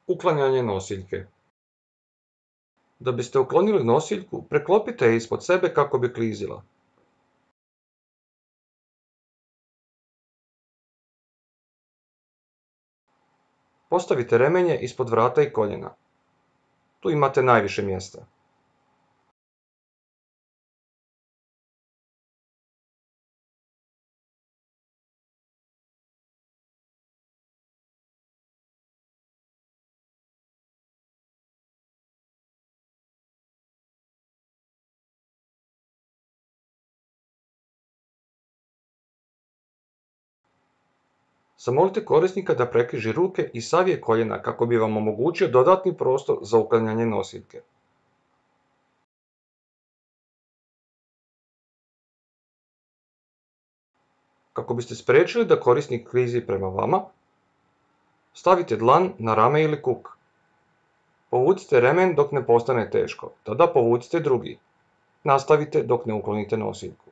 Uklanjanje nosiljke. Da biste uklonili nosiljku, preklopite je ispod sebe kako bi klizila. Postavite remenje ispod vrata i koljena. Tu imate najviše mjesta. Zamolite korisnika da prekriži ruke i savije koljena kako bi vam omogućio dodatni prostor za uklanjanje nosiljke. Kako biste spriječili da korisnik klizi prema vama, stavite dlan na rame ili kuk. Povucite remen dok ne postane teško, tada povucite drugi. Nastavite dok ne uklonite nosiljku.